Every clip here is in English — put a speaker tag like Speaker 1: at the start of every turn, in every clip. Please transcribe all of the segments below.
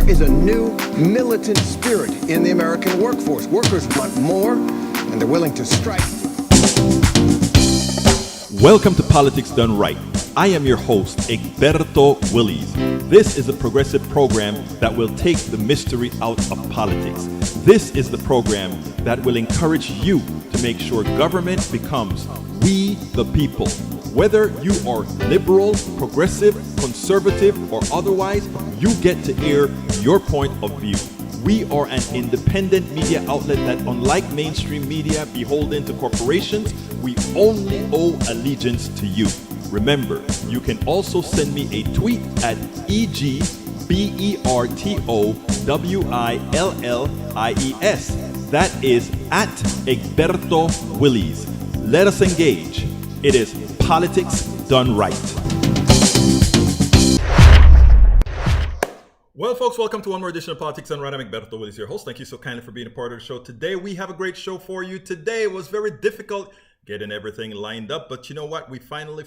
Speaker 1: is a new militant spirit in the American workforce. Workers want more, and they're willing to strike.
Speaker 2: Welcome to Politics Done Right. I am your host, Egberto Willies. This is a progressive program that will take the mystery out of politics. This is the program that will encourage you to make sure government becomes we the people. Whether you are liberal, progressive, conservative, or otherwise, you get to air your point of view. We are an independent media outlet that, unlike mainstream media beholden to corporations, we only owe allegiance to you. Remember, you can also send me a tweet at EGBERTOWILLIES. That is at Egberto Willies. Let us engage. It is Politics Done Right. Well, folks, welcome to one more edition of Politics Done Right. I'm Egberto Willies, your host. Thank you so kindly for being a part of the show today. We have a great show for you today. It was very difficult getting everything lined up, but you know what? We finally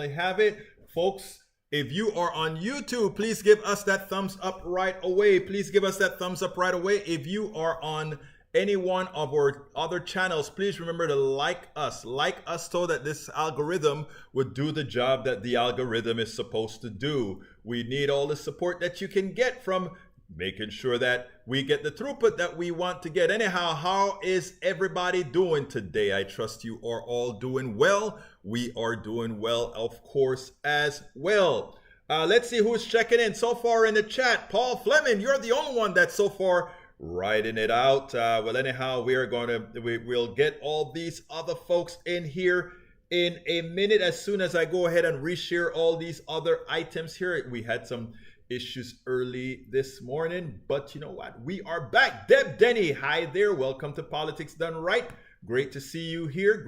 Speaker 2: have it. Folks, if you are on YouTube, please give us that thumbs up right away. Please give us that thumbs up right away. If you are on any one of our other channels, please remember to like us so that this algorithm would do the job that the algorithm is supposed to do. We need all the support that you can get from making sure that we get the throughput that we want to get. Anyhow, how is everybody doing today? I trust you are all doing well. We are doing well, of course, as well. Let's see who's checking in so far in the chat. Paul Fleming, you're the only one that's so far writing it out. Well, anyhow, we'll get all these other folks in here in a minute as soon as I go ahead and reshare all these other items here. We had some issues early this morning, but you know what? We are back. Deb Denny, hi there. Welcome to Politics Done Right. Great to see you here.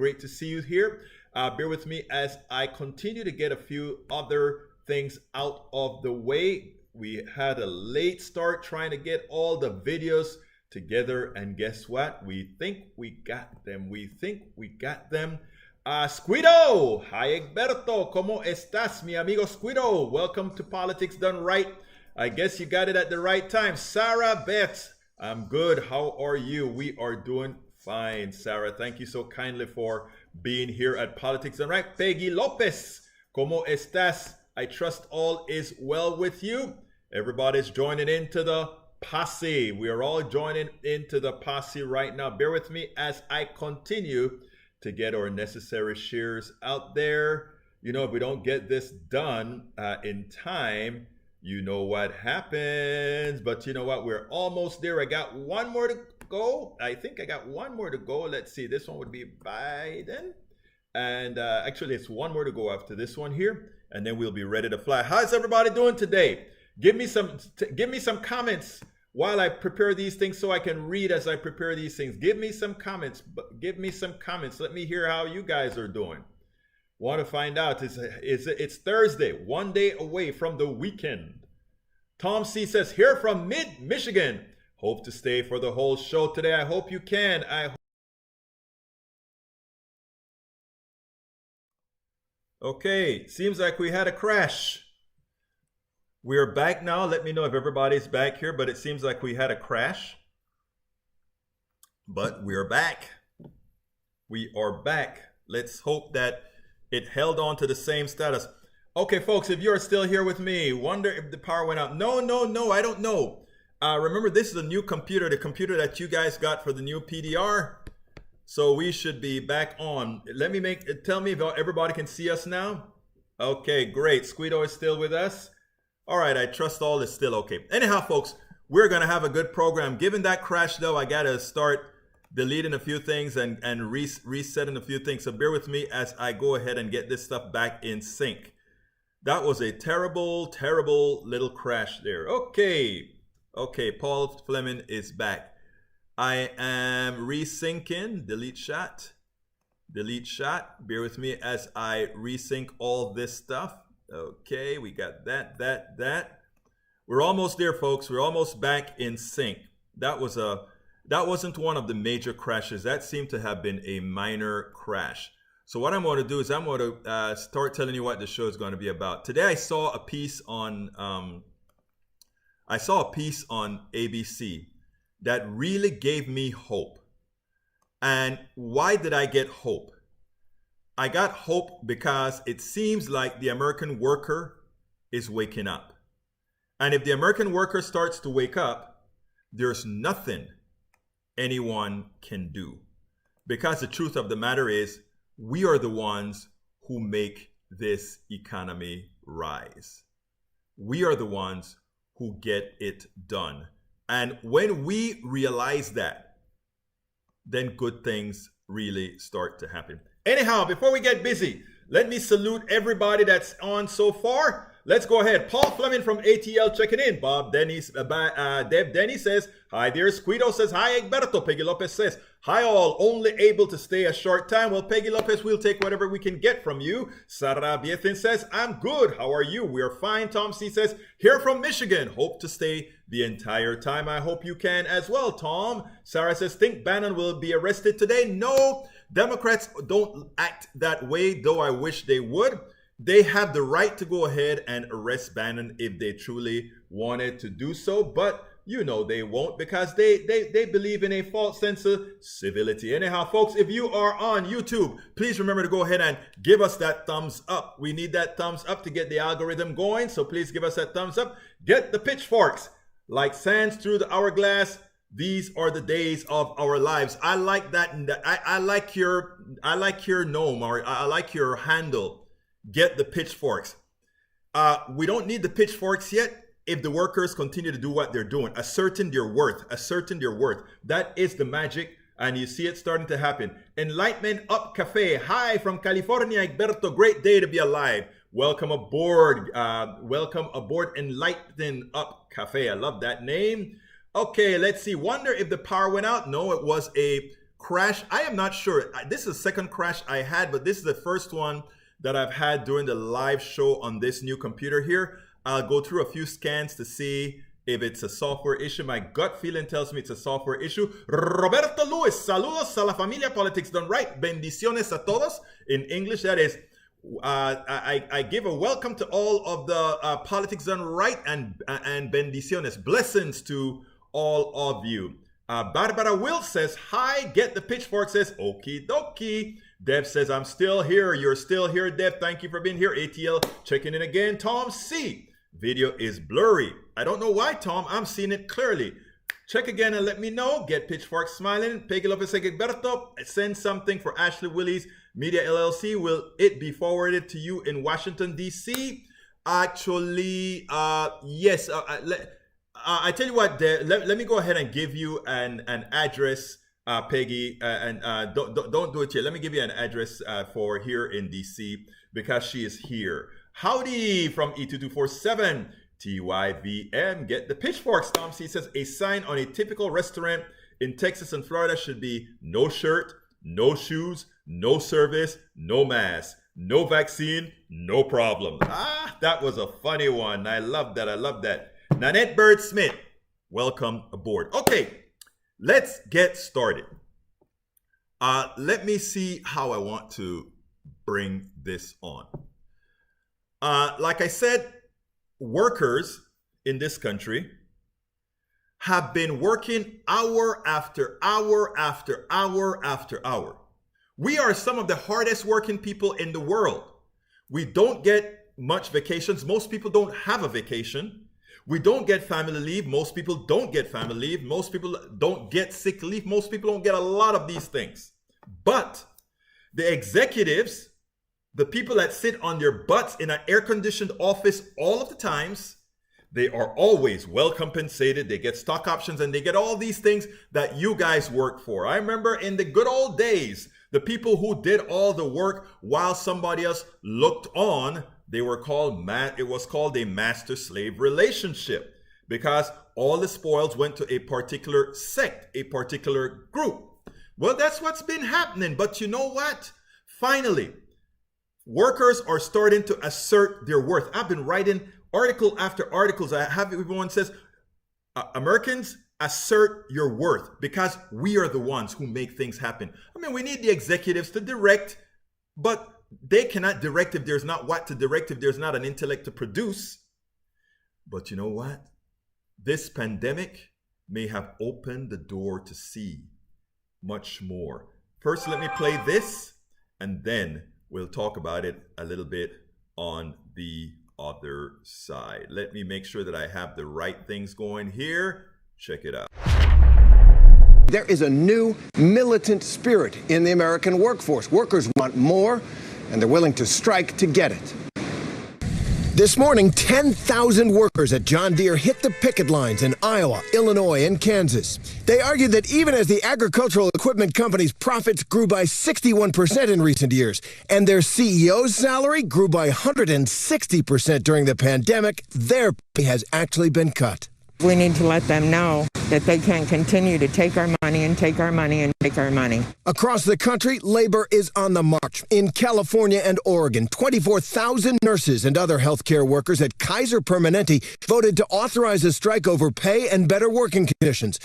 Speaker 2: Bear with me as I continue to get a few other things out of the way. We had a late start trying to get all the videos together, and guess what? We think we got them. Squido! Hi, Egberto. ¿Cómo estás, mi amigo Squido? Welcome to Politics Done Right. I guess you got it at the right time. Sarah Beth, I'm good. How are you? We are doing fine, Sarah. Thank you so kindly for being here at Politics Done Right. Peggy Lopez, ¿cómo estás? I trust all is well with you. Everybody's joining into the posse. We are all joining into the posse right now. Bear with me as I continue to get our necessary shares out there. You know, if we don't get this done in time, you know what happens. But you know what? We're almost there. I got one more to go. I think I got one more to go. Let's see. This one would be Biden. And actually, it's one more to go after this one here. And then we'll be ready to fly. How's everybody doing today? Give me some comments while I prepare these things so I can read as I prepare these things. Give me some comments. Let me hear how you guys are doing. Want to find out. It's Thursday, one day away from the weekend. Tom C says, here from Michigan. Hope to stay for the whole show today. I hope you can. Okay, seems like we had a crash. We're back now. Let me know if everybody's back here, but it seems like we had a crash. But we're back. We are back. Let's hope that it held on to the same status. Okay, folks, if you're still here with me, wonder if the power went out. No, I don't know. Remember, this is a new computer, the computer that you guys got for the new PDR. So we should be back on. Tell me if everybody can see us now. Okay, great. Squido is still with us. All right, I trust all is still okay. Anyhow, folks, we're going to have a good program. Given that crash, though, I got to start deleting a few things and resetting a few things. So bear with me as I go ahead and get this stuff back in sync. That was a terrible, terrible little crash there. Okay, Paul Fleming is back. I am resyncing. Delete shot. Bear with me as I resync all this stuff. Okay, we got that. We're almost there, folks. We're almost back in sync. That wasn't one of the major crashes. That seemed to have been a minor crash. So what I'm going to do is I'm going to start telling you what the show is going to be about. Today I saw a piece on I saw a piece on ABC that really gave me hope. And why did I get hope? I got hope because it seems like the American worker is waking up. And if the American worker starts to wake up, there's nothing anyone can do. Because the truth of the matter is, we are the ones who make this economy rise. We are the ones who get it done. And when we realize that, then good things really start to happen. Anyhow, before we get busy, let me salute everybody that's on so far. Let's go ahead. Paul Fleming from ATL checking in. Bob Dennis, Deb Denny says, hi there. Squido says, hi Egberto. Peggy Lopez says, hi all. Only able to stay a short time. Well, Peggy Lopez, we'll take whatever we can get from you. Sarah Biethin says, I'm good. How are you? We're fine. Tom C says, here from Michigan. Hope to stay the entire time. I hope you can as well, Tom. Sarah says, think Bannon will be arrested today? No, Democrats don't act that way, though I wish they would. They have the right to go ahead and arrest Bannon if they truly wanted to do so, but you know they won't because they believe in a false sense of civility. Anyhow, folks, if you are on YouTube, please remember to go ahead and give us that thumbs up. We need that thumbs up to get the algorithm going, so please give us that thumbs up. Get the pitchforks. Like sands through the hourglass, these are the days of our lives. I like that. I like your gnome, or I like your handle. Get the pitchforks. We don't need the pitchforks yet if the workers continue to do what they're doing. Ascertain their worth. Ascertain their worth. That is the magic, and you see it starting to happen. Enlightenment Up Cafe. Hi from California, Egberto. Great day to be alive. Welcome aboard. Welcome aboard Enlightenment Up Cafe. I love that name. Okay, let's see. Wonder if the power went out. No, it was a crash. I am not sure. This is the second crash I had, but this is the first one that I've had during the live show on this new computer here. I'll go through a few scans to see if it's a software issue. My gut feeling tells me it's a software issue. Roberto Luis, saludos a la familia Politics Done Right. Bendiciones a todos. In English, that is, I give a welcome to all of the Politics Done Right and bendiciones. Blessings to all of you. Barbara Will says, hi. Get the pitchfork says, okie dokie. Deb says, I'm still here. You're still here, Deb. Thank you for being here. ATL checking in again. Tom C. Video is blurry. I don't know why, Tom. I'm seeing it clearly. Check again and let me know. Get pitchfork smiling. Peggy Lopez Egberto. Send something for Ashley Willie's Media LLC. Will it be forwarded to you in Washington, D.C.? Actually, yes. I tell you what, let me go ahead and give you an address, Peggy, and don't do it yet. Let me give you an address for here in DC because she is here. Howdy from E2247 TYVM. Get the pitchforks. Tom C says a sign on a typical restaurant in Texas and Florida should be no shirt, no shoes, no service, no mask, no vaccine, no problem. That was a funny one. I love that. I love that. Nanette Bird Smith, welcome aboard. Okay, let's get started. Let me see how I want to bring this on. Like I said, workers in this country have been working hour after hour after hour after hour. We are some of the hardest working people in the world. We don't get much vacations. Most people don't have a vacation. We don't get family leave. Most people don't get family leave. Most people don't get sick leave. Most people don't get a lot of these things. But the executives, the people that sit on their butts in an air-conditioned office all of the times, they are always well compensated. They get stock options and they get all these things that you guys work for. I remember in the good old days, the people who did all the work while somebody else looked on, they were called, it was called a master-slave relationship because all the spoils went to a particular sect, a particular group. Well, that's what's been happening. But you know what? Finally, workers are starting to assert their worth. I've been writing article after articles. I have everyone says, Americans, assert your worth because we are the ones who make things happen. I mean, we need the executives to direct, but they cannot direct if there's not what to direct, if there's not an intellect to produce. But you know what? this pandemic may have opened the door to see much more. First, let me play this, and then we'll talk about it a little bit on the other side. Let me make sure that I have the right things going here. Check it out.
Speaker 1: There is a new militant spirit in the American workforce. Workers want more, and they're willing to strike to get it. This morning, 10,000 workers at John Deere hit the picket lines in Iowa, Illinois, and Kansas. They argued that even as the agricultural equipment company's profits grew by 61% in recent years, and their CEO's salary grew by 160% during the pandemic, their pay has actually been cut.
Speaker 3: We need to let them know that they can't continue to take our money and take our money and take our money.
Speaker 1: Across the country, labor is on the march. In California and Oregon, 24,000 nurses and other healthcare workers at Kaiser Permanente voted to authorize a strike over pay and better working conditions.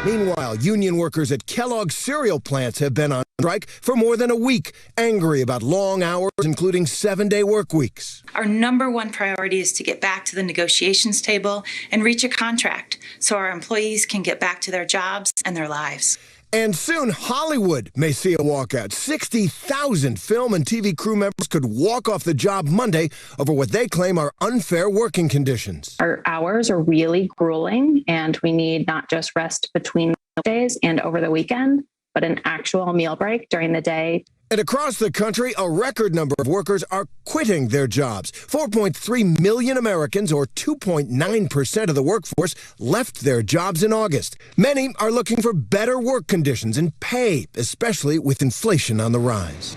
Speaker 1: Meanwhile, union workers at Kellogg's cereal plants have been on strike for more than a week, angry about long hours, including 7-day work weeks.
Speaker 4: Our number one priority is to get back to the negotiations table and reach a contract so our employees can get back to their jobs and their lives.
Speaker 1: And soon, Hollywood may see a walkout. 60,000 film and TV crew members could walk off the job Monday over what they claim are unfair working conditions.
Speaker 5: Our hours are really grueling, and we need not just rest between days and over the weekend, but an actual meal break during the day.
Speaker 1: And across the country, a record number of workers are quitting their jobs. 4.3 million Americans, or 2.9% of the workforce, left their jobs in August. Many are looking for better work conditions and pay, especially with inflation on the rise.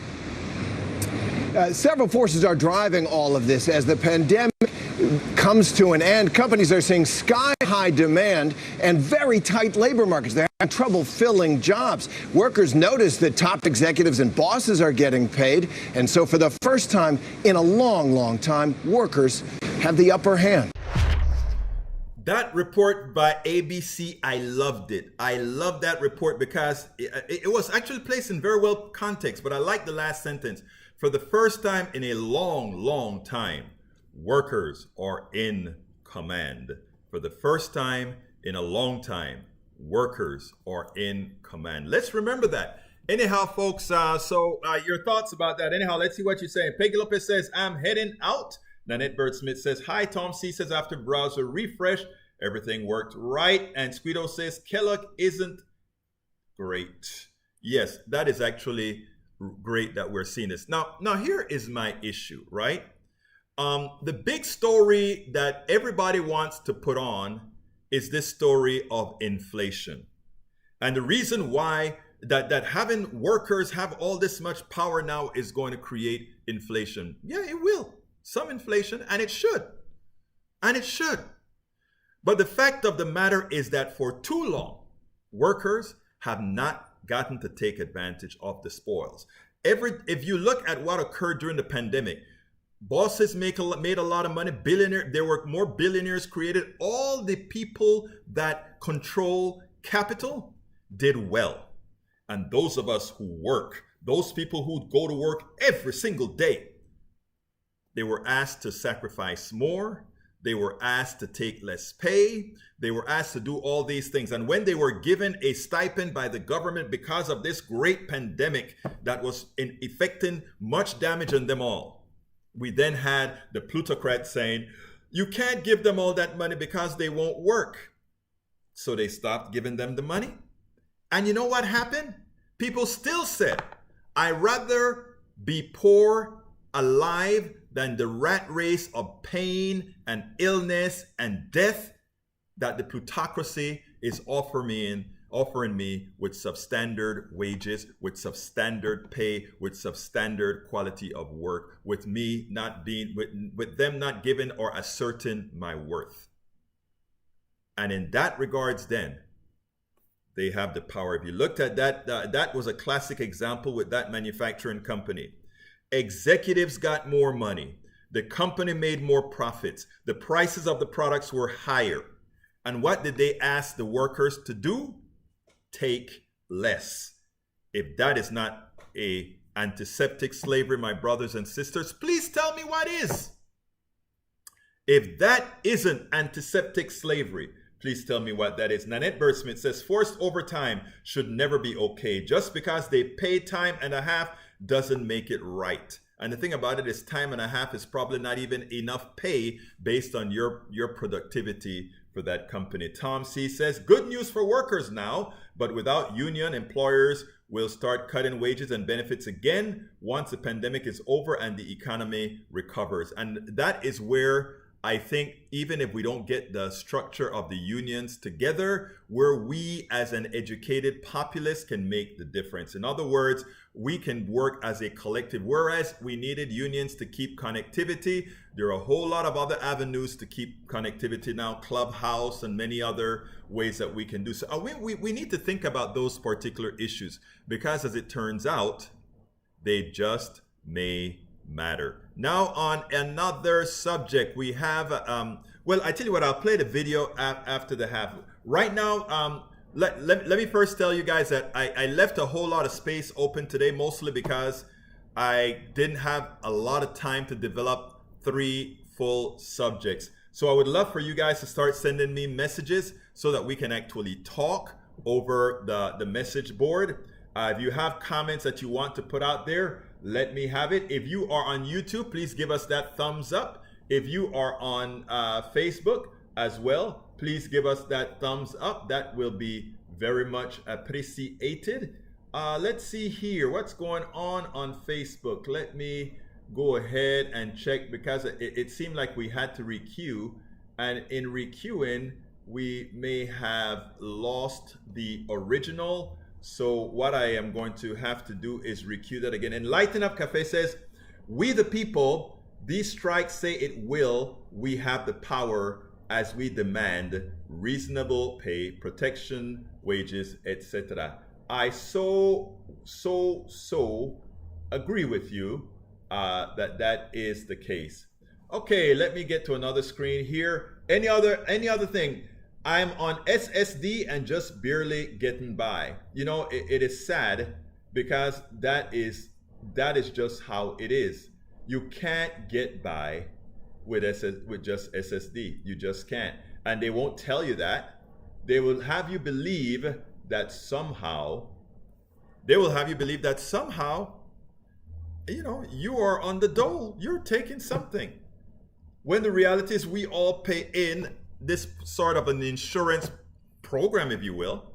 Speaker 1: Several forces are driving all of this. As the pandemic comes to an end, companies are seeing sky-high demand and very tight labor markets. They're having trouble filling jobs. Workers notice that top executives and bosses are getting paid, and so for the first time in a long, long time, workers have the upper hand.
Speaker 2: That report by ABC, I loved it. I love that report because it was actually placed in very well context, but I like the last sentence. For the first time in a long, long time, workers are in command. For the first time in a long time, workers are in command. Let's remember that. Anyhow, folks, your thoughts about that. Anyhow, let's see what you're saying. Peggy Lopez says, I'm heading out. Nanette Bird Smith says, hi. Tom C says, after browser refresh, everything worked right. And Squido says, Kellogg isn't great. Yes, that is actually great that we're seeing this. Now here is my issue, right? The big story that everybody wants to put on is this story of inflation. And the reason why that having workers have all this much power now is going to create inflation. Yeah, it will. Some inflation, and it should. And it should. But the fact of the matter is that for too long, workers have not gotten to take advantage of the spoils. If you look at what occurred during the pandemic, bosses made a lot of money. There were more billionaires created. All the people that control capital did well. And those of us who work, those people who go to work every single day, they were asked to sacrifice more. They were asked to take less pay. They were asked to do all these things. And when they were given a stipend by the government because of this great pandemic that was effecting much damage on them all, we then had the plutocrats saying, you can't give them all that money because they won't work. So they stopped giving them the money. And you know what happened? People still said, I'd rather be poor alive than the rat race of pain and illness and death that the plutocracy is offering me with substandard wages, with substandard pay, with substandard quality of work, with me not being, with them not giving or asserting my worth. And in that regards, then, they have the power. If you looked at that, that was a classic example with that manufacturing company. Executives got more money. The company made more profits. The prices of the products were higher. And what did they ask the workers to do? Take less. If that is not a antiseptic slavery, my brothers and sisters, please tell me what is. If that isn't antiseptic slavery, please tell me what that is. Nanette Burrsmith says forced overtime should never be okay. Just because they pay time and a half doesn't make it right. And the thing about it is time and a half is probably not even enough pay based on your productivity for that company. Tom C says, good news for workers now, but without union, employers will start cutting wages and benefits again once the pandemic is over and the economy recovers. And that is where I think even if we don't get the structure of the unions together, where we as an educated populace can make the difference. In other words, we can work as a collective. Whereas we needed unions to keep connectivity, there are a whole lot of other avenues to keep connectivity now, Clubhouse and many other ways that we can do so. We need to think about those particular issues because as it turns out, they just may matter. Now on another subject, we have, well, I tell you what, I'll play the video after the half. Right now, let me first tell you guys that I left a whole lot of space open today, mostly because I didn't have a lot of time to develop 3 full subjects. So I would love for you guys to start sending me messages so that we can actually talk over the message board. If you have comments that you want to put out there, let me have it. If you are on YouTube, please give us that thumbs up. If you are on Facebook as well, please give us that thumbs up. That will be very much appreciated. Let's see here. What's going on Facebook? Let me go ahead and check because it seemed like we had to requeue. And in requeuing, we may have lost the original. So what I am going to have to do is requeue that again. Enlighten Up Cafe says, we the people, these strikes say it will, we have the power as we demand reasonable pay, protection, wages, etc. I so agree with you that is the case. Okay, let me get to another screen here. Any other thing? I'm on SSD and just barely getting by. You know, it is sad because that is just how it is. You can't get by with just SSD. You just can't. And they won't tell you that. They will have you believe that somehow, you know, you are on the dole. You're taking something. When the reality is we all pay in this sort of an insurance program, if you will,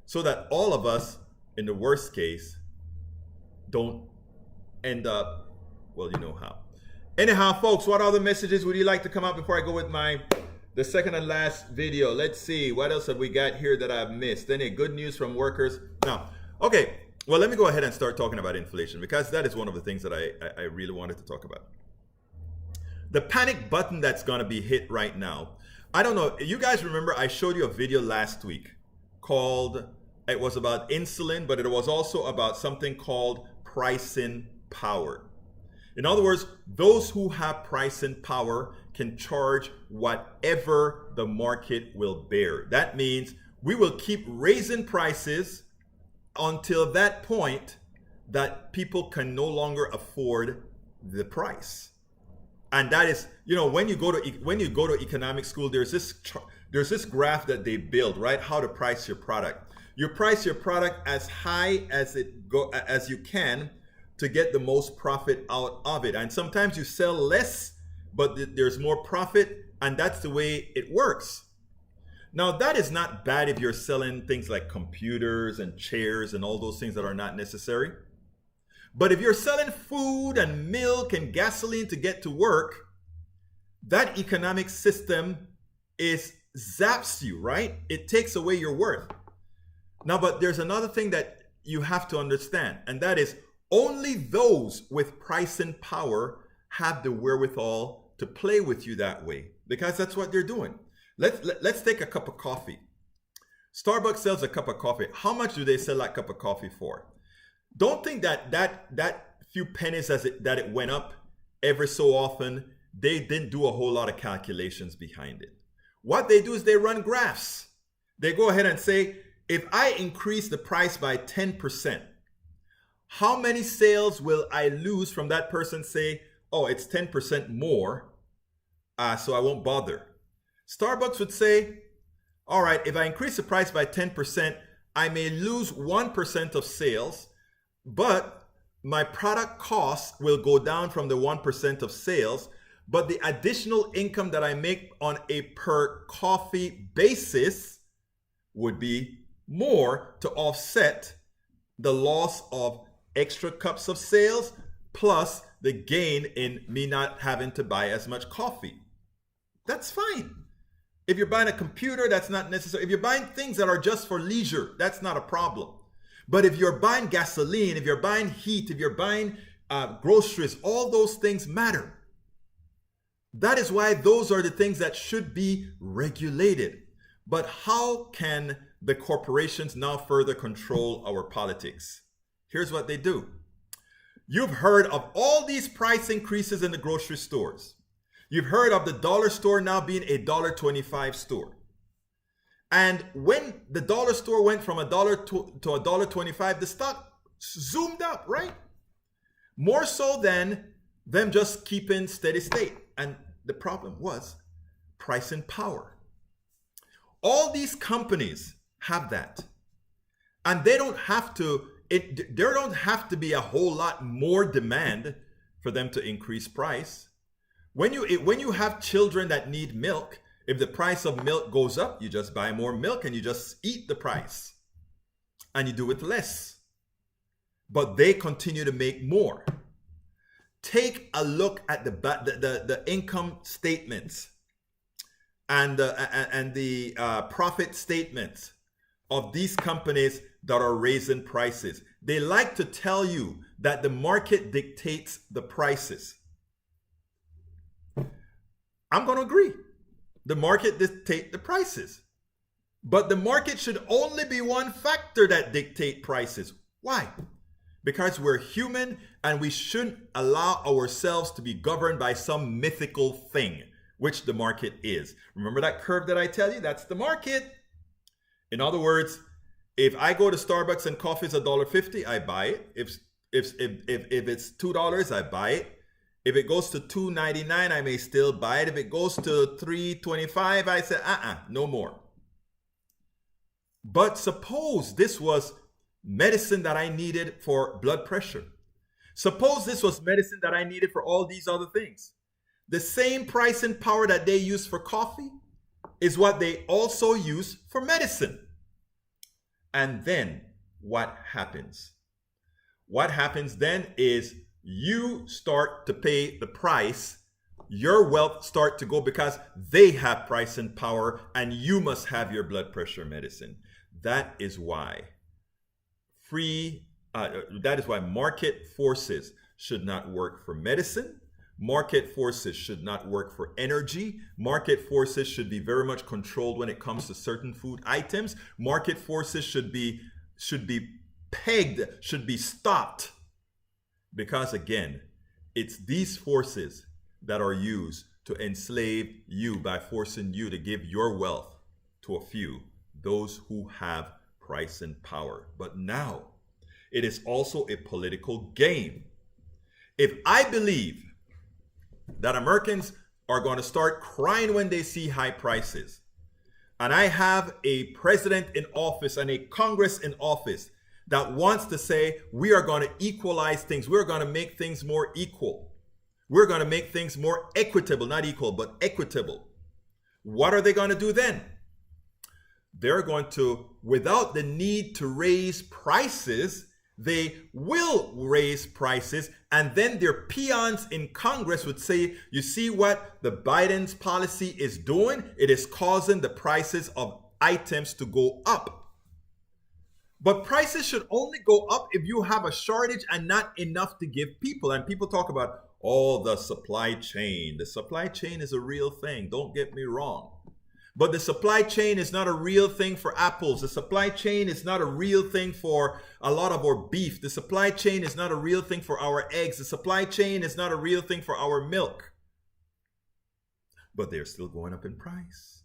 Speaker 2: so that all of us, in the worst case, don't end up, well, you know how. Anyhow, folks, what other messages would you like to come out before I go with the second and last video? Let's see, what else have we got here that I've missed? Any good news from workers? Now, okay, well, let me go ahead and start talking about inflation because that is one of the things that I really wanted to talk about. The panic button that's gonna be hit right now. I don't know, you guys remember I showed you a video last week called, it was about insulin, but it was also about something called pricing power. In other words, those who have pricing power can charge whatever the market will bear. That means we will keep raising prices until that point that people can no longer afford the price. And that is, you know, when you go to economic school, there's this graph that they build, right? How to price your product. You price your product as high as you can to get the most profit out of it. And sometimes you sell less, but there's more profit, and that's the way it works. Now, that is not bad if you're selling things like computers and chairs and all those things that are not necessary. But if you're selling food and milk and gasoline to get to work, that economic system zaps you, right? It takes away your worth. Now, but there's another thing that you have to understand, and that is only those with pricing power have the wherewithal to play with you that way, because that's what they're doing. Let's take a cup of coffee. Starbucks sells a cup of coffee. How much do they sell that cup of coffee for? Don't think that few pennies that it went up every so often, they didn't do a whole lot of calculations behind it. What they do is they run graphs. They go ahead and say, if I increase the price by 10%, how many sales will I lose from that person say, oh, it's 10% more. so I won't bother. Starbucks would say, all right, if I increase the price by 10%, I may lose 1% of sales, but my product costs will go down from the 1% of sales, but the additional income that I make on a per coffee basis would be more to offset the loss of extra cups of sales plus the gain in me not having to buy as much coffee. That's fine. If you're buying a computer, that's not necessary. If you're buying things that are just for leisure, that's not a problem. But if you're buying gasoline, if you're buying heat, if you're buying groceries, all those things matter. That is why those are the things that should be regulated. But how can the corporations now further control our politics? Here's what they do. You've heard of all these price increases in the grocery stores. You've heard of the dollar store now being a $1.25 store. And when the dollar store went from $1 to $1.25, the stock zoomed up, right? More so than them just keeping steady state. And the problem was price and power. All these companies have that. And they don't have to, there don't have to be a whole lot more demand for them to increase price. When you have children that need milk, if the price of milk goes up, you just buy more milk and you just eat the price. And you do it less. But they continue to make more. Take a look at the income statements and the profit statements of these companies that are raising prices. They like to tell you that the market dictates the prices. I'm going to agree. The market dictates the prices. But the market should only be one factor that dictates prices. Why? Because we're human and we shouldn't allow ourselves to be governed by some mythical thing, which the market is. Remember that curve that I tell you? That's the market. In other words, if I go to Starbucks and coffee is $1.50, I buy it. If it's $2, I buy it. If it goes to $2.99, I may still buy it. If it goes to $3.25, I say, no more. But suppose this was medicine that I needed for blood pressure. Suppose this was medicine that I needed for all these other things. The same price and power that they use for coffee is what they also use for medicine. And then what happens? What happens then is you start to pay the price. Your wealth start to go because they have price and power and you must have your blood pressure medicine. That is why market forces should not work for medicine. Market forces should not work for energy. Market forces should be very much controlled when it comes to certain food items. Market forces should be pegged, should be stopped. Because again, it's these forces that are used to enslave you by forcing you to give your wealth to a few, those who have price and power. But now, it is also a political game. If I believe that Americans are going to start crying when they see high prices, and I have a president in office and a Congress in office that wants to say, we are going to equalize things. We're going to make things more equal. We're going to make things more equitable, not equal, but equitable. What are they going to do then? They're going to, without the need to raise prices, they will raise prices. And then their peons in Congress would say, you see what the Biden's policy is doing? It is causing the prices of items to go up. But prices should only go up if you have a shortage and not enough to give people. And people talk about, oh, the supply chain. The supply chain is a real thing. Don't get me wrong. But the supply chain is not a real thing for apples. The supply chain is not a real thing for a lot of our beef. The supply chain is not a real thing for our eggs. The supply chain is not a real thing for our milk. But they're still going up in price.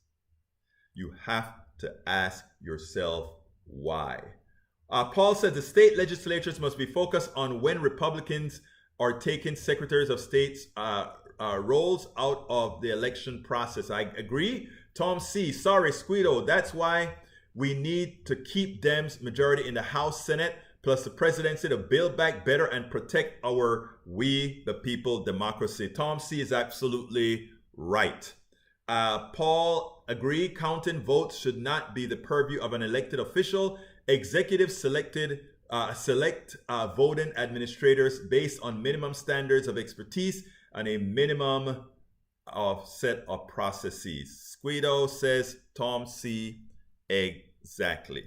Speaker 2: You have to ask yourself why. Paul said the state legislatures must be focused on when Republicans are taking secretaries of states rolls out of the election process. I agree. Tom C. Sorry, Squito. That's why we need to keep Dems majority in the House, Senate, plus the presidency to build back better and protect our we the people democracy. Tom C. is absolutely right. Paul, agree. Counting votes should not be the purview of an elected official. Executive select voting administrators based on minimum standards of expertise and a minimum of set of processes. Squito says Tom C. Exactly.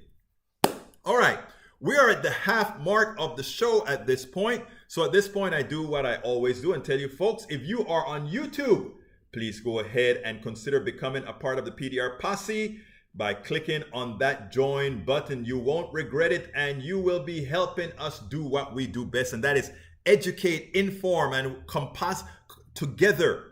Speaker 2: All right. We are at the half mark of the show at this point. So at this point, I do what I always do and tell you folks, if you are on YouTube, please go ahead and consider becoming a part of the PDR posse by clicking on that join button. You won't regret it, and you will be helping us do what we do best, and that is educate, inform, and together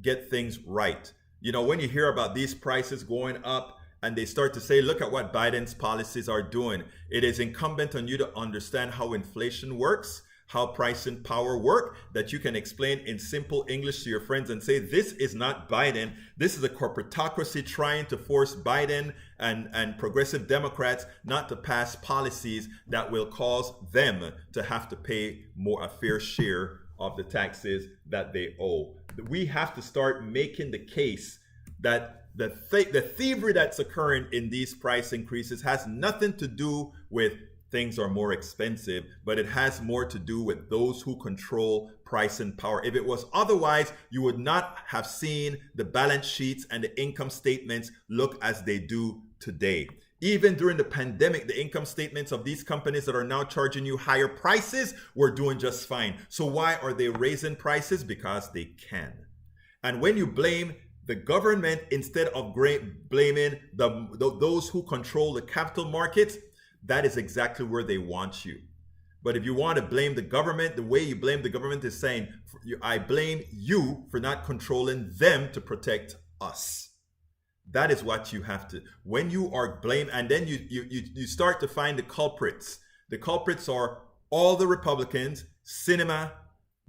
Speaker 2: get things right. You know, when you hear about these prices going up and they start to say, look at what Biden's policies are doing, it is incumbent on you to understand how inflation works, how pricing power work, that you can explain in simple English to your friends and say, this is not Biden. This is a corporatocracy trying to force Biden and progressive Democrats not to pass policies that will cause them to have to pay a fair share of the taxes that they owe. We have to start making the case that the thievery that's occurring in these price increases has nothing to do with things are more expensive, but it has more to do with those who control price and power. If it was otherwise, you would not have seen the balance sheets and the income statements look as they do today. Even during the pandemic, the income statements of these companies that are now charging you higher prices were doing just fine. So why are they raising prices? Because they can. And when you blame the government instead of blaming those who control the capital markets, that is exactly where they want you. But if you want to blame the government, the way you blame the government is saying, I blame you for not controlling them to protect us. That is what you have to, when you are blamed, and then you start to find the culprits. The culprits are all the Republicans, Sinema,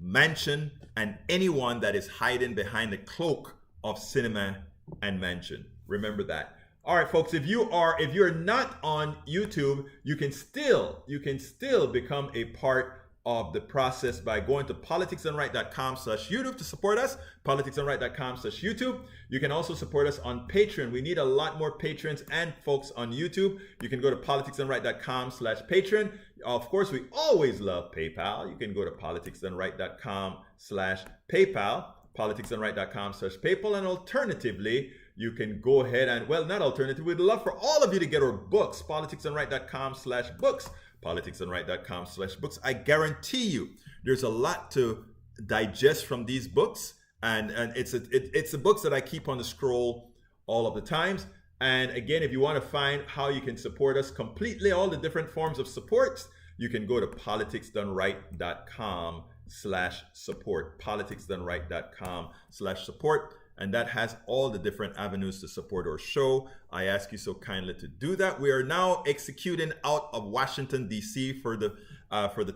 Speaker 2: Manchin, and anyone that is hiding behind the cloak of Sinema and Manchin. Remember that. All right, folks, if you're not on YouTube, you can still become a part of the process by going to politicsdoneright.com/YouTube to support us, politicsdoneright.com/YouTube. You can also support us on Patreon. We need a lot more patrons and folks on YouTube. You can go to politicsdoneright.com/Patreon. Of course, we always love PayPal. You can go to politicsdoneright.com/PayPal, politicsdoneright.com/PayPal, and alternatively, you can go ahead and, well, not alternative, we'd love for all of you to get our books, politicsdoneright.com/books, politicsdoneright.com/books. I guarantee you there's a lot to digest from these books, and it's the books that I keep on the scroll all of the times. And again, if you want to find how you can support us completely, all the different forms of supports, you can go to politicsdoneright.com/support, politicsdoneright.com/support. And that has all the different avenues to support our show. I ask you so kindly to do that. We are now executing out of Washington, D.C. for the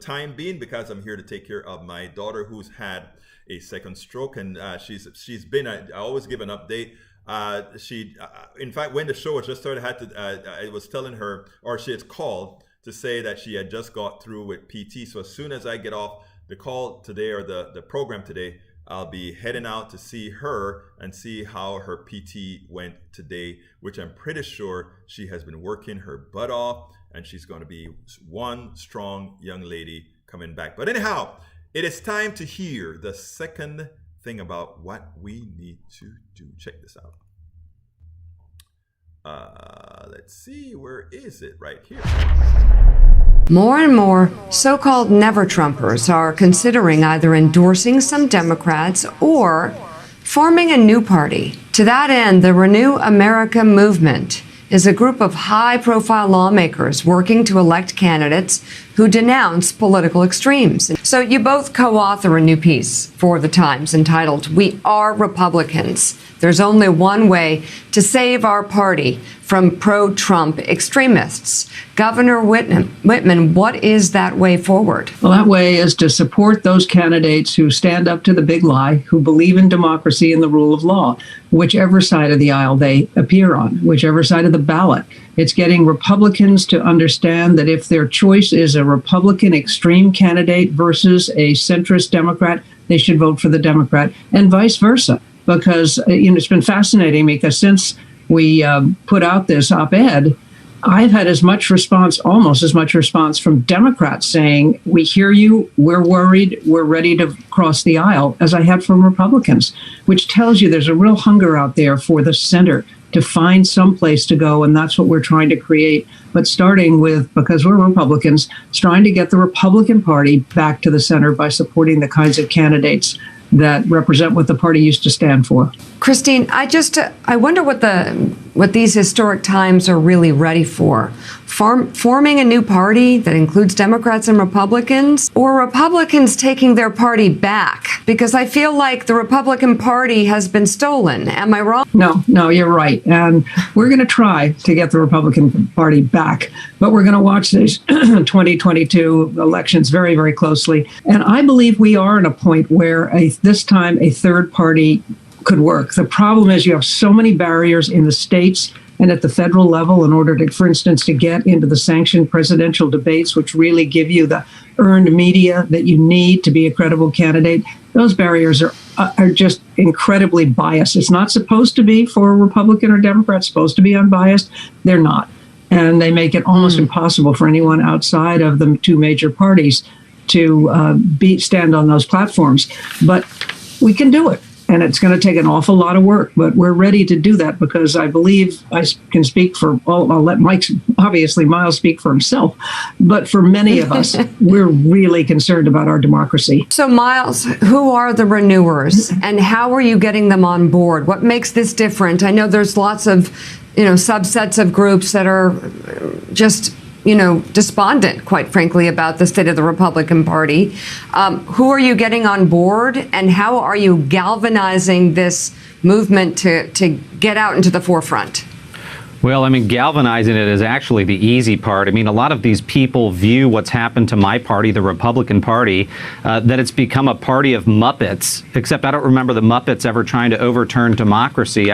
Speaker 2: time being, because I'm here to take care of my daughter who's had a second stroke, and she's been. I always give an update. In fact, when the show was just started, I was telling her, or she had called to say that she had just got through with PT. So as soon as I get off the call today, or the program today, I'll be heading out to see her and see how her PT went today, which I'm pretty sure she has been working her butt off, and she's going to be one strong young lady coming back. But anyhow, it is time to hear the second thing about what we need to do. Check this out. Let's see, where is it? Right here.
Speaker 6: More and more so-called never-Trumpers are considering either endorsing some Democrats or forming a new party. To that end, the Renew America movement is a group of high-profile lawmakers working to elect candidates who denounce political extremes. So you both co-author a new piece for The Times entitled, "We Are Republicans. There's only one way to save our party from pro-Trump extremists." Governor Whitman, what is that way forward?
Speaker 7: Well, that way is to support those candidates who stand up to the big lie, who believe in democracy and the rule of law, whichever side of the aisle they appear on, whichever side of the ballot. It's getting Republicans to understand that if their choice is a Republican extreme candidate versus a centrist Democrat, they should vote for the Democrat, and vice versa. Because it's been fascinating, because since we put out this op-ed, I've had almost as much response from Democrats saying, "We hear you, we're worried, we're ready to cross the aisle," as I had from Republicans, which tells you there's a real hunger out there for the center to find some place to go, and that's what we're trying to create. But starting with, because we're Republicans, trying to get the Republican Party back to the center by supporting the kinds of candidates that represent what the party used to stand for.
Speaker 6: Christine, I wonder what these historic times are really ready for. Forming a new party that includes Democrats and Republicans, or Republicans taking their party back? Because I feel like the Republican Party has been stolen. Am I wrong?
Speaker 7: No, you're right. And we're going to try to get the Republican Party back, but we're going to watch these 2022 elections very, very closely. And I believe we are at a point where this time a third party could work. The problem is you have so many barriers in the states and at the federal level in order to, for instance, to get into the sanctioned presidential debates, which really give you the earned media that you need to be a credible candidate. Those barriers are just incredibly biased. It's not supposed to be for a Republican or Democrat, it's supposed to be unbiased. They're not. And they make it almost impossible for anyone outside of the two major parties to stand on those platforms. But we can do it. And it's going to take an awful lot of work, but we're ready to do that because I believe I can speak for, I'll let Miles speak for himself, but for many of us, we're really concerned about our democracy.
Speaker 6: So Miles, who are the renewers and how are you getting them on board? What makes this different? I know there's lots of, subsets of groups that are just despondent, quite frankly, about the state of the Republican Party. Who are you getting on board, and how are you galvanizing this movement to get out into the forefront?
Speaker 8: Well, galvanizing it is actually the easy part. A lot of these people view what's happened to my party, the Republican Party, that it's become a party of Muppets, except I don't remember the Muppets ever trying to overturn democracy.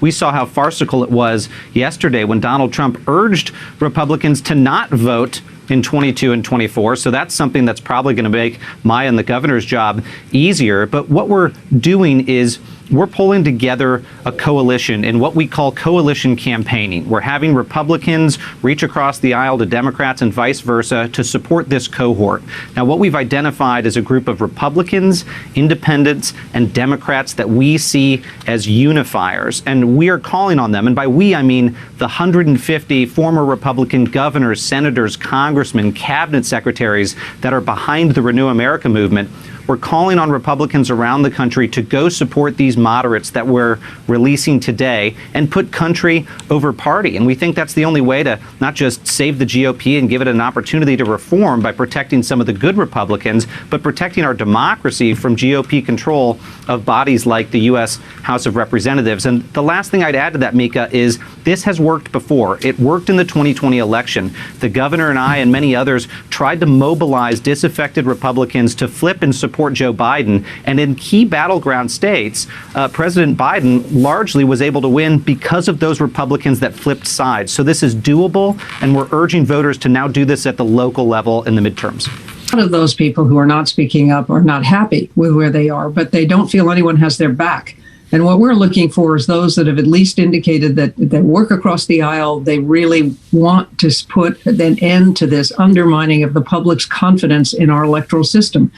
Speaker 8: We saw how farcical it was yesterday when Donald Trump urged Republicans to not vote in 22 and 24. So that's something that's probably going to make my and the governor's job easier. But what we're doing is we're pulling together a coalition in what we call coalition campaigning. We're having Republicans reach across the aisle to Democrats and vice versa to support this cohort. Now, what we've identified is a group of Republicans, independents, and Democrats that we see as unifiers. And we are calling on them, and by we, I mean the 150 former Republican governors, senators, congressmen, cabinet secretaries that are behind the Renew America movement. We're calling on Republicans around the country to go support these moderates that we're releasing today and put country over party. And we think that's the only way to not just save the GOP and give it an opportunity to reform by protecting some of the good Republicans, but protecting our democracy from GOP control of bodies like the U.S. House of Representatives. And the last thing I'd add to that, Mika, is this has worked before. It worked in the 2020 election. The governor and I and many others tried to mobilize disaffected Republicans to flip and support Joe Biden. And in key battleground states, President Biden largely was able to win because of those Republicans that flipped sides. So this is doable, and we're urging voters to now do this at the local level in the midterms.
Speaker 7: A lot of those people who are not speaking up are not happy with where they are, but they don't feel anyone has their back. And what we're looking for is those that have at least indicated that they work across the aisle. They really want to put an end to this undermining of the public's confidence in our electoral system.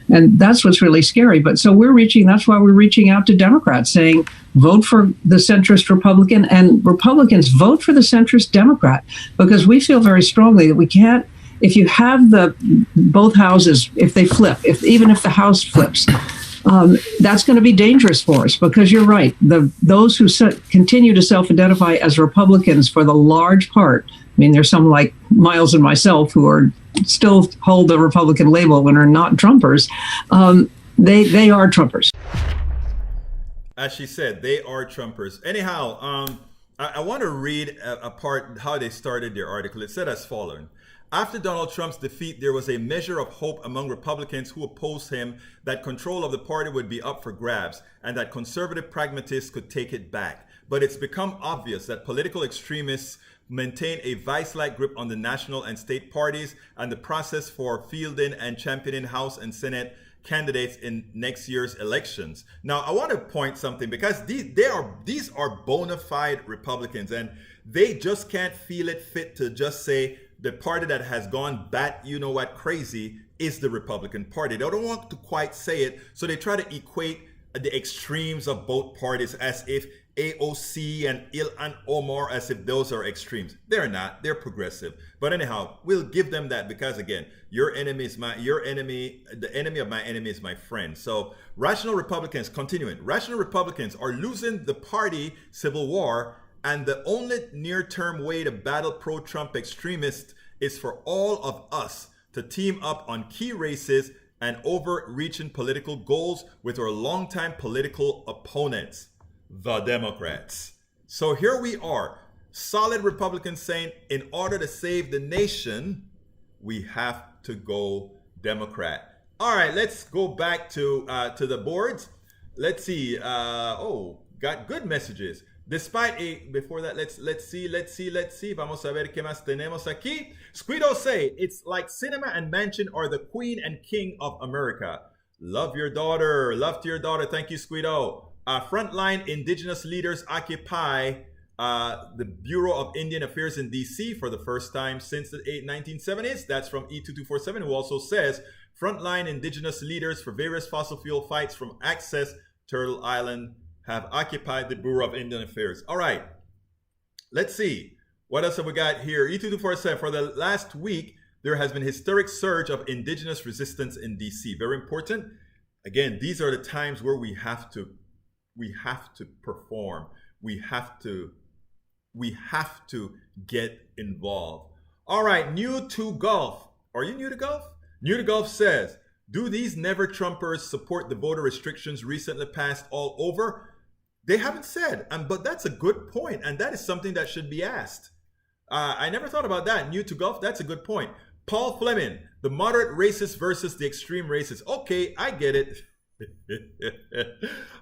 Speaker 7: And that's what's really scary. But so that's why we're reaching out to Democrats saying, vote for the centrist Republican, and Republicans vote for the centrist Democrat, because we feel very strongly that we can't, if you have both houses, if they flip, even if the House flips, that's going to be dangerous for us, because you're right. Those who continue to self-identify as Republicans for the large part, there's some like Miles and myself who are still hold the Republican label and are not Trumpers, they are Trumpers.
Speaker 2: As she said, they are Trumpers. Anyhow, I want to read a part how they started their article. It said as following. After Donald Trump's defeat, there was a measure of hope among Republicans who opposed him that control of the party would be up for grabs and that conservative pragmatists could take it back. But it's become obvious that political extremists maintain a vice-like grip on the national and state parties and the process for fielding and championing House and Senate candidates in next year's elections. Now, I want to point something because these are bona fide Republicans, and they just can't feel it fit to just say the party that has gone bat, you know what, crazy is the Republican Party. They don't want to quite say it, so they try to equate the extremes of both parties as if AOC and Ilhan Omar, as if those are extremes. They're not. They're progressive. But anyhow, we'll give them that because, again, your enemy is your enemy. The enemy of my enemy is my friend. So rational Republicans, continuing, rational Republicans are losing the party civil war, and the only near-term way to battle pro-Trump extremists is for all of us to team up on key races and overreaching political goals with our longtime political opponents, the Democrats. So here we are, solid Republicans saying, in order to save the nation, we have to go Democrat. All right, let's go back to the boards. Let's see. Got good messages. Despite before that, let's see. Vamos a ver qué más tenemos aquí. Squido say, it's like cinema and Manchin are the queen and king of America. Love your daughter. Love to your daughter. Thank you, Squido. Frontline indigenous leaders occupy the Bureau of Indian Affairs in D.C. for the first time since the 1970s. That's from E2247, who also says, frontline indigenous leaders for various fossil fuel fights from Access, Turtle Island, have occupied the Bureau of Indian Affairs. All right, let's see. What else have we got here? E2247, for the last week, there has been historic surge of indigenous resistance in D.C. Very important. Again, these are the times where we have to perform. We have to get involved. All right, new to golf. Are you new to golf? New to golf says, do these never Trumpers support the voter restrictions recently passed all over? They haven't said, but that's a good point, and that is something that should be asked. I never thought about that. New to golf, that's a good point. Paul Fleming, the moderate racist versus the extreme racist. Okay, I get it.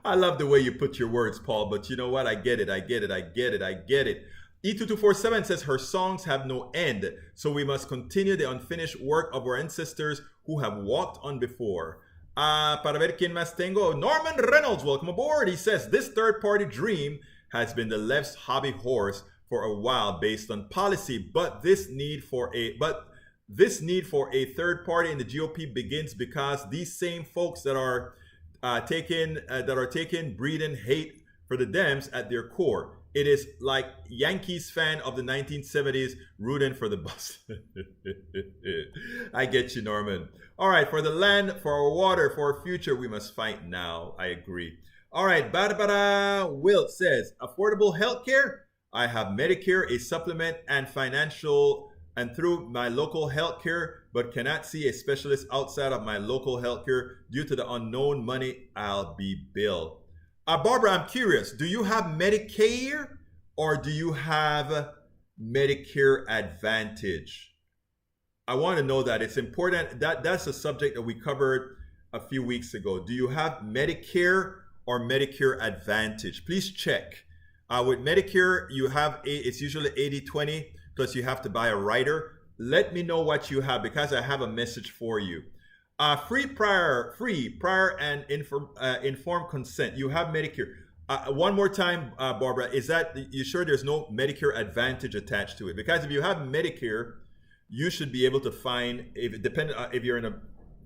Speaker 2: I love the way you put your words, Paul, but you know what? I get it. E2247 says her songs have no end, so we must continue the unfinished work of our ancestors who have walked on before. Para ver quién más tengo. Norman Reynolds, welcome aboard. He says, this third-party dream has been the left's hobby horse for a while based on policy, but this need for a third party in the GOP begins because these same folks that are breeding hate for the Dems at their core. It is like Yankees fan of the 1970s rooting for the bus. I get you, Norman. All right, for the land, for our water, for our future, we must fight now. I agree. All right, Barbara Wilt says, affordable health care. I have Medicare, a supplement, and financial, and through my local health care, but cannot see a specialist outside of my local health care due to the unknown money I'll be billed. Barbara, I'm curious, do you have Medicare or do you have Medicare Advantage? I want to know that. It's important. That's a subject that we covered a few weeks ago. Do you have Medicare or Medicare Advantage? Please check. With Medicare, it's usually 80-20, plus you have to buy a rider. Let me know what you have because I have a message for you. Free prior and informed consent. You have Medicare. One more time, Barbara, is that you sure there's no Medicare Advantage attached to it? Because if you have Medicare, you should be able to find, if you're in a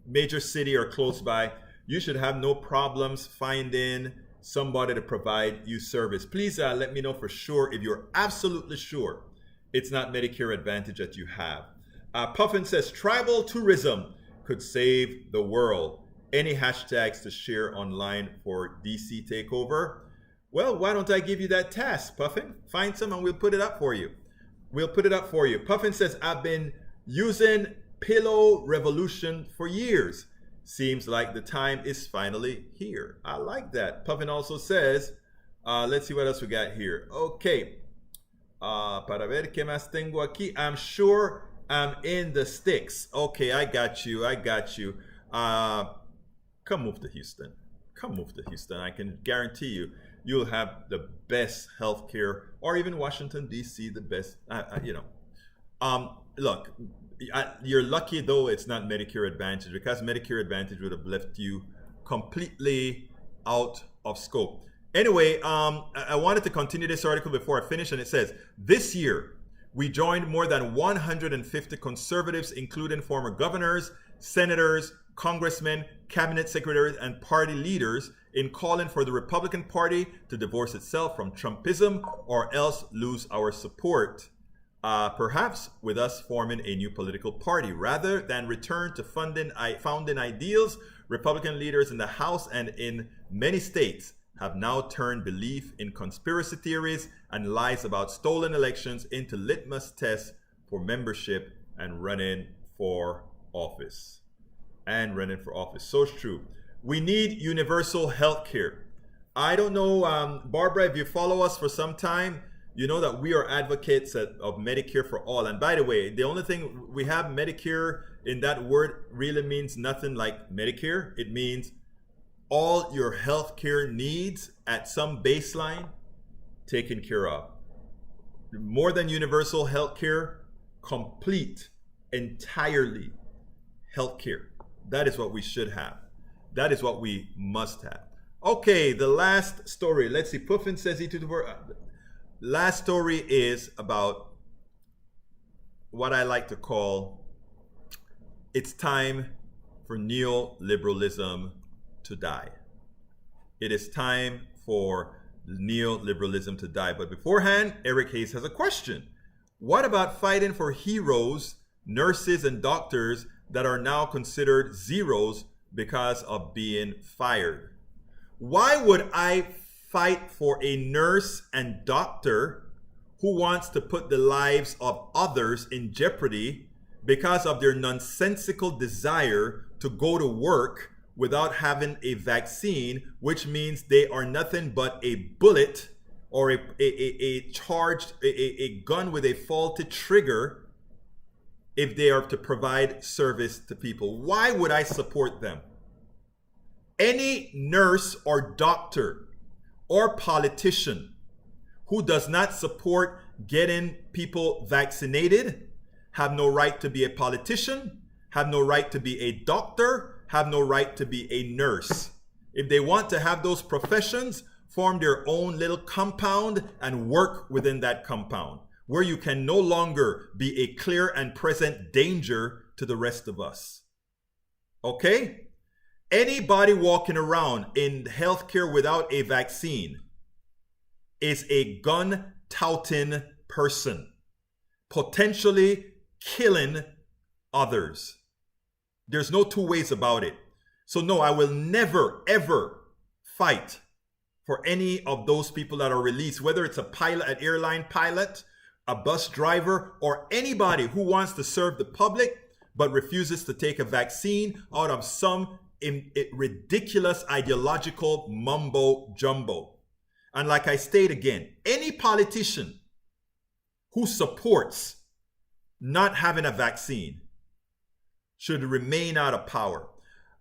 Speaker 2: major city or close by, you should have no problems finding somebody to provide you service. Please let me know for sure if you're absolutely sure it's not Medicare Advantage that you have. Puffin says, tribal tourism could save the world. Any hashtags to share online for DC takeover? Well, why don't I give you that task, Puffin? Find some and we'll put it up for you. Puffin says, I've been using pillow revolution for years. Seems like the time is finally here. I like that. Puffin also says, let's see what else we got here. Okay. Para ver qué más tengo aquí. I'm sure I'm in the sticks. Okay, I got you. Come move to Houston. I can guarantee you'll have the best healthcare, or even Washington, D.C., the best, look, you're lucky though it's not Medicare Advantage, because Medicare Advantage would have left you completely out of scope. Anyway, I wanted to continue this article before I finish, and it says, this year, we joined more than 150 conservatives, including former governors, senators, congressmen, cabinet secretaries, and party leaders in calling for the Republican Party to divorce itself from Trumpism or else lose our support. Perhaps with us forming a new political party. Rather than return to founding ideals, Republican leaders in the House and in many states have now turned belief in conspiracy theories and lies about stolen elections into litmus tests for membership and running for office. So true. We need universal health care. I don't know, Barbara, if you follow us for some time, you know that we are advocates of Medicare for all. And by the way, the only thing we have, Medicare, in that word really means nothing like Medicare. It means all your health care needs at some baseline taken care of. More than universal health care, complete, entirely health care. That is what we should have. That is what we must have. Okay, the last story. Let's see. Puffin says he to the word. Last story is about what I like to call, it's time for neoliberalism to die. It is time for neoliberalism to die. But beforehand, Eric Hayes has a question. What about fighting for heroes, nurses, and doctors that are now considered zeros because of being fired? Why would I fight for a nurse and doctor who wants to put the lives of others in jeopardy because of their nonsensical desire to go to work without having a vaccine, which means they are nothing but a bullet or a gun with a faulty trigger if they are to provide service to people? Why would I support them? Any nurse or doctor or politician who does not support getting people vaccinated have no right to be a politician, have no right to be a doctor, have no right to be a nurse. If they want to have those professions, form their own little compound and work within that compound, where you can no longer be a clear and present danger to the rest of us. Okay? Anybody walking around in healthcare without a vaccine is a gun-touting person, potentially killing others. There's no two ways about it. So no, I will never, ever fight for any of those people that are released, whether it's a pilot, an airline pilot, a bus driver, or anybody who wants to serve the public but refuses to take a vaccine out of some ridiculous ideological mumbo jumbo. And like I state again, any politician who supports not having a vaccine should remain out of power.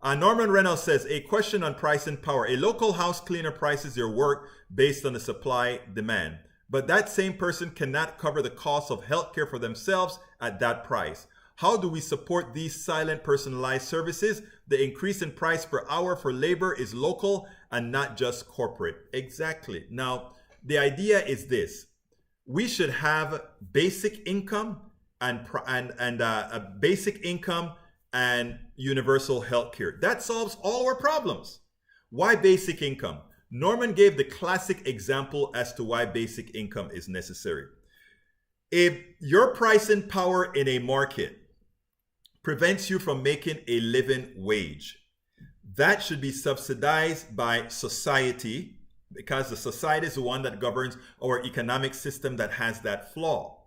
Speaker 2: Norman Reynolds says, a question on price and power. A local house cleaner prices their work based on the supply demand, but that same person cannot cover the cost of healthcare for themselves at that price. How do we support these silent personalized services? The increase in price per hour for labor is local and not just corporate. Exactly. Now, the idea is this. We should have basic income and basic income and universal health care. That solves all our problems. Why basic income? Norman gave the classic example as to why basic income is necessary. If your pricing power in a market prevents you from making a living wage, that should be subsidized by society, because the society is the one that governs our economic system that has that flaw.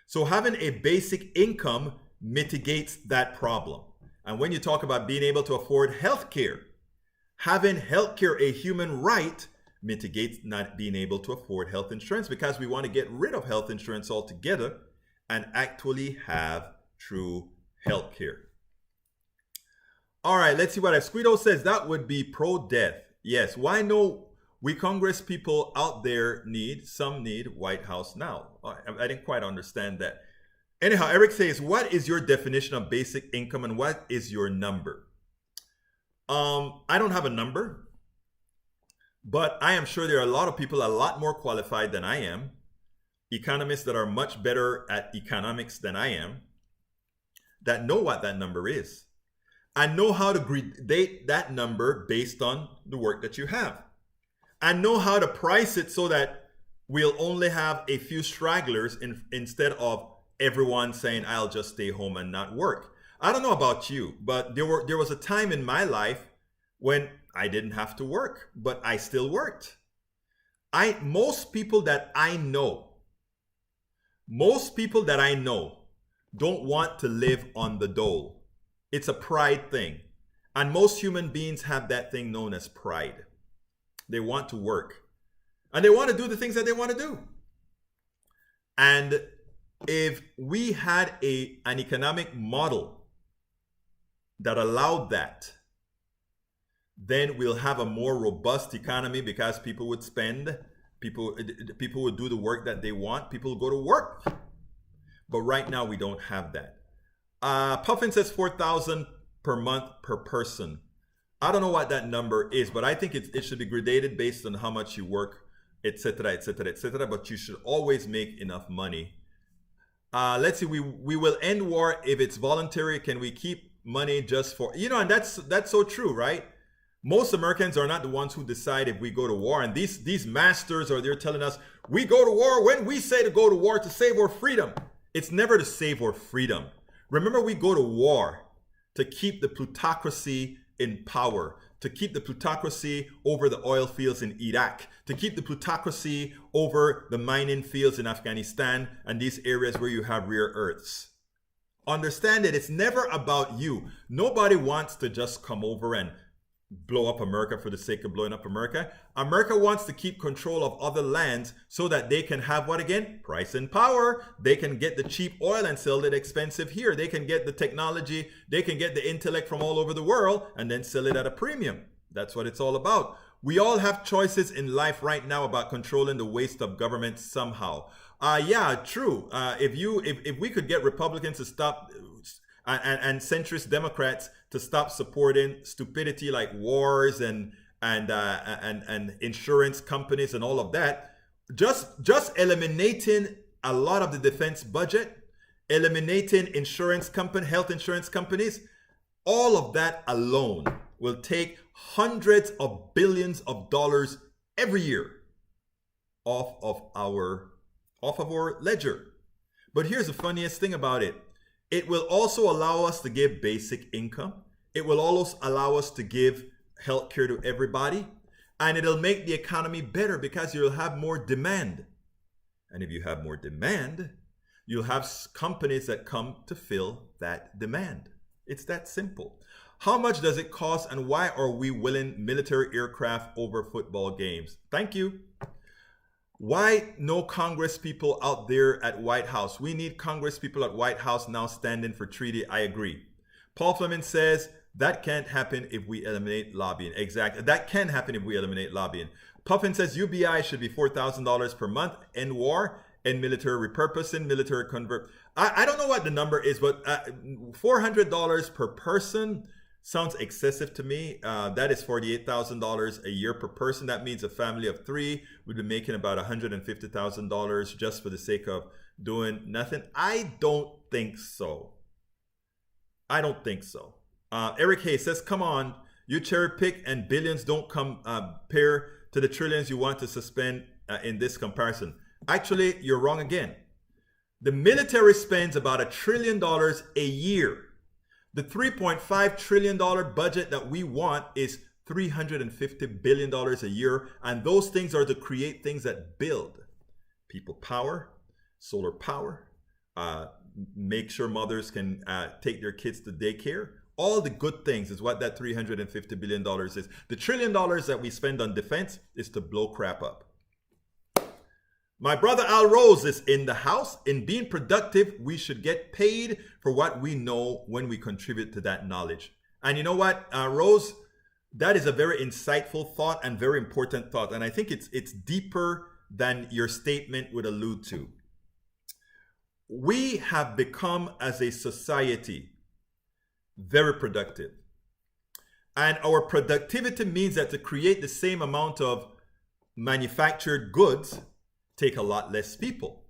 Speaker 2: So having a basic income mitigates that problem. And when you talk about being able to afford health care, having health care a human right mitigates not being able to afford health insurance, because we want to get rid of health insurance altogether and actually have true health care. All right, let's see what Squido says. That would be pro-death. Yes, why no? We Congress people out there some need White House now. I didn't quite understand that. Anyhow, Eric says, what is your definition of basic income and what is your number? I don't have a number, but I am sure there are a lot of people a lot more qualified than I am, economists that are much better at economics than I am, that know what that number is and know how to grade that number based on the work that you have, and know how to price it so that we'll only have a few stragglers instead of everyone saying, I'll just stay home and not work. I don't know about you, but there was a time in my life when I didn't have to work, but I still worked. Most people that I know don't want to live on the dole. It's a pride thing. And most human beings have that thing known as pride. They want to work. And they want to do the things that they want to do. And if we had an economic model that allowed that, then we'll have a more robust economy, because people would spend, people would do the work that they want, people would go to work. But right now we don't have that. Puffin says 4,000 per month per person. I don't know what that number is, but I think it should be gradated based on how much you work, etc., etc., etc. But you should always make enough money. Let's see, we will end war if it's voluntary. Can we keep money just for, and that's so true, right? Most Americans are not the ones who decide if we go to war. And these masters are there telling us, we go to war when we say to go to war to save our freedom. It's never to save our freedom. Remember, we go to war to keep the plutocracy in power, to keep the plutocracy over the oil fields in Iraq, to keep the plutocracy over the mining fields in Afghanistan and these areas where you have rare earths. Understand it, it's never about you. Nobody wants to just come over and blow up America for the sake of blowing up America. America wants to keep control of other lands so that they can have what again? Price and power. They can get the cheap oil and sell it expensive here. They can get the technology, they can get the intellect from all over the world and then sell it at a premium. That's what it's all about. We all have choices in life right now about controlling the waste of government somehow. Yeah, true. If we could get Republicans to stop and centrist Democrats to stop supporting stupidity like wars and insurance companies and all of that, just eliminating a lot of the defense budget, eliminating health insurance companies, all of that alone will take hundreds of billions of dollars every year off of our ledger. But here's the funniest thing about it. It will also allow us to give basic income. It will also allow us to give health care to everybody. And it'll make the economy better because you'll have more demand. And if you have more demand, you'll have companies that come to fill that demand. It's that simple. How much does it cost and why are we willing military aircraft over football games? Thank you. Why no Congress people out there at White House? We need Congress people at White House now standing for treaty. I agree. Paul Fleming says that can't happen if we eliminate lobbying. Exactly. That can happen if we eliminate lobbying. Puffin says UBI should be $4,000 per month. End war and military repurposing, military convert. I don't know what the number is, but $400 per person sounds excessive to me. That is $48,000 a year per person. That means a family of three would be making about $150,000 just for the sake of doing nothing. I don't think so. Eric Hayes says, come on, you cherry pick and billions don't compare to the trillions you want to suspend in this comparison. Actually, you're wrong again. The military spends about $1 trillion a year. The $3.5 trillion budget that we want is $350 billion a year. And those things are to create things that build people power, solar power, make sure mothers can take their kids to daycare. All the good things is what that $350 billion is. The $1 trillion that we spend on defense is to blow crap up. My brother Al Rose is in the house. In being productive, we should get paid for what we know when we contribute to that knowledge. And you know what, Rose? That is a very insightful thought and very important thought. And I think it's deeper than your statement would allude to. We have become, as a society, very productive. And our productivity means that to create the same amount of manufactured goods take a lot less people.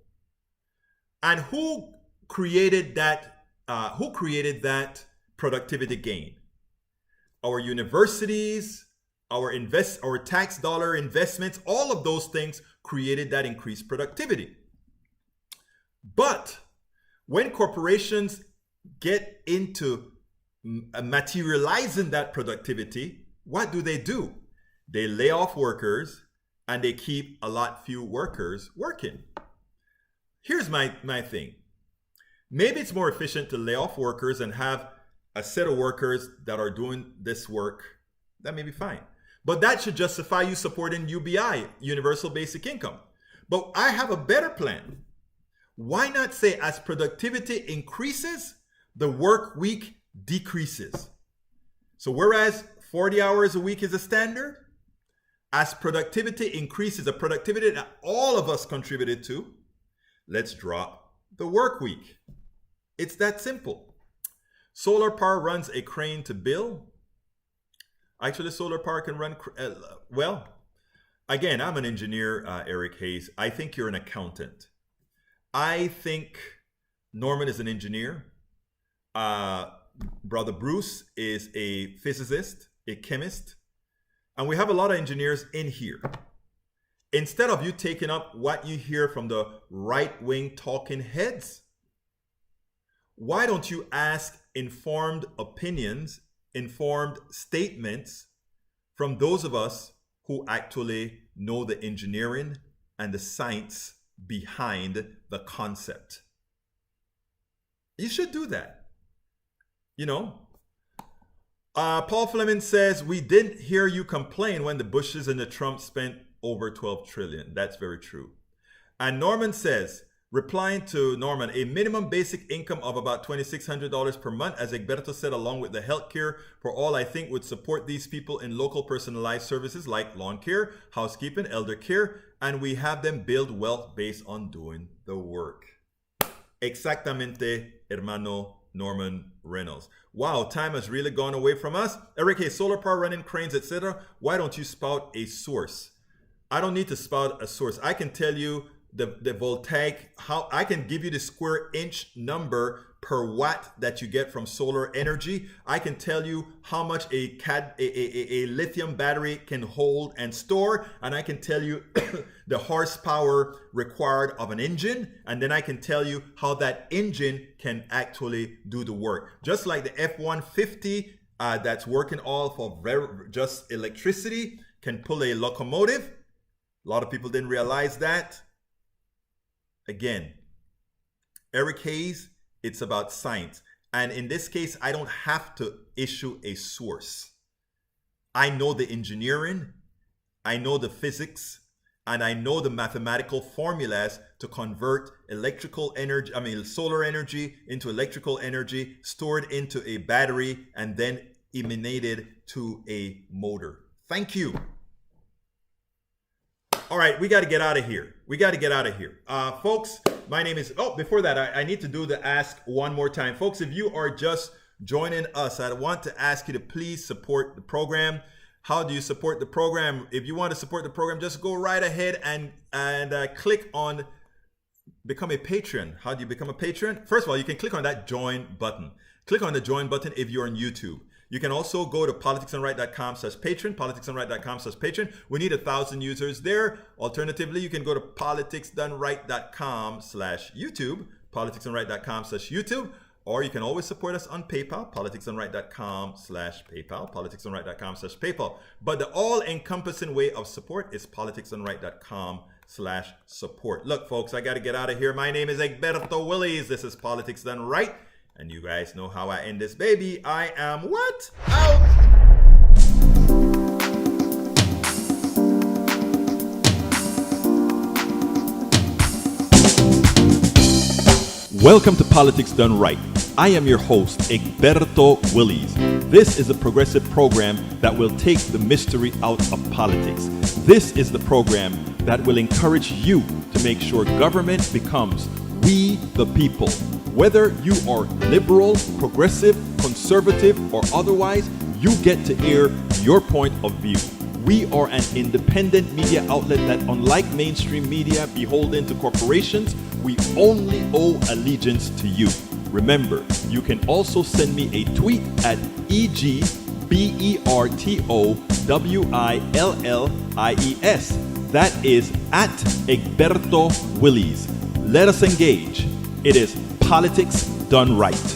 Speaker 2: And who created that productivity gain? Our universities, our tax dollar investments, all of those things created that increased productivity. But when corporations get into materializing that productivity, what do? They lay off workers and they keep a lot few workers working. Here's my thing. Maybe it's more efficient to lay off workers and have a set of workers that are doing this work. That may be fine. But that should justify you supporting UBI, Universal Basic Income. But I have a better plan. Why not say as productivity increases, the work week decreases? So whereas 40 hours a week is a standard, as productivity increases, a productivity that all of us contributed to, let's drop the work week. It's that simple. Solar power runs a crane to bill. Actually, solar power can run, well, again, I'm an engineer, Eric Hayes. I think you're an accountant. I think Norman is an engineer. Brother Bruce is a physicist, a chemist. And we have a lot of engineers in here. Instead of you taking up what you hear from the right-wing talking heads, why don't you ask informed opinions, informed statements from those of us who actually know the engineering and the science behind the concept? You should do that. You know, Paul Fleming says, we didn't hear you complain when the Bushes and the Trump spent over 12 trillion. That's very true. And Norman says, replying to Norman, a minimum basic income of about $2,600 per month, as Egberto said, along with the health care for all, I think would support these people in local personalized services like lawn care, housekeeping, elder care, and we have them build wealth based on doing the work. Exactamente, hermano Norman Reynolds. Wow, time has really gone away from us. Eric, hey, solar power running cranes, etc. Why don't you spout a source? I don't need to spout a source. I can tell you the voltaic, how I can give you the square inch number per watt that you get from solar energy. I can tell you how much a lithium battery can hold and store, and I can tell you the horsepower required of an engine, and then I can tell you how that engine can actually do the work. Just like the F-150 that's working off of just electricity can pull a locomotive. A lot of people didn't realize that. Again, Eric Hayes, it's about science. And in this case, I don't have to issue a source. I know the engineering, I know the physics, and I know the mathematical formulas to convert solar energy into electrical energy, stored into a battery, and then emanated to a motor. Thank you. All right, we got to get out of here. Folks, my name is, before that, I need to do the ask one more time. Folks, if you are just joining us, I want to ask you to please support the program. How do you support the program? If you want to support the program, just go right ahead and click on become a patron. How do you become a patron? First of all, you can click on that join button. Click on the join button if you're on YouTube. You can also go to politicsandright.com/patron, politicsandright.com/patron. We need 1,000 users there. Alternatively, you can go to politicsdoneright.com/YouTube, politicsandright.com/YouTube, or you can always support us on PayPal, politicsandright.com/PayPal, politicsandright.com/PayPal. But the all-encompassing way of support is politicsandright.com/donate. support. Look, folks, I got to get out of here. My name is Egberto Willies. This is Politics Done Right. And you guys know how I end this baby. I am what? Out! Welcome to Politics Done Right. I am your host, Egberto Willies. This is a progressive program that will take the mystery out of politics. This is the program that will encourage you to make sure government becomes we the people. Whether you are liberal, progressive, conservative, or otherwise, you get to air your point of view. We are an independent media outlet that, unlike mainstream media beholden to corporations, we only owe allegiance to you. Remember, you can also send me a tweet at EGBERTOWILLIES. That is at Egberto Willies. Let us engage. It is Politics Done Right.